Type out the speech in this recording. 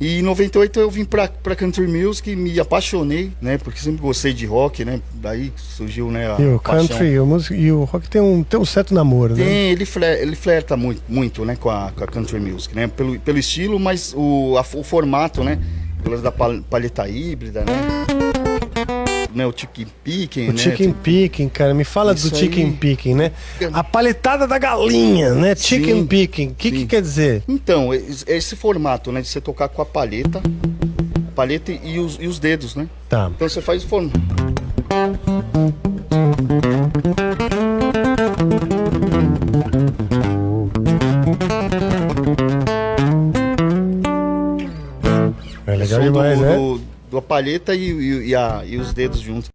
E em 98 eu vim pra country music e me apaixonei, né? Porque sempre gostei de rock, né? Daí surgiu, né, a E o paixão. country e o rock tem um certo namoro, né? Tem, ele flerta muito, né, com a country music, né? Pelo estilo, mas o formato, né? Pela da palheta híbrida, né? O chicken picking, O né? chicken picking, cara, me fala do Isso chicken aí. picking, né? A palhetada da galinha, né? Chicken Sim, picking, o que sim. quer dizer? Então, esse formato, né? De você tocar com a palheta e os dedos, né? Tá. Então você faz o formato. É legal Som demais, né? do palheta e os dedos juntos.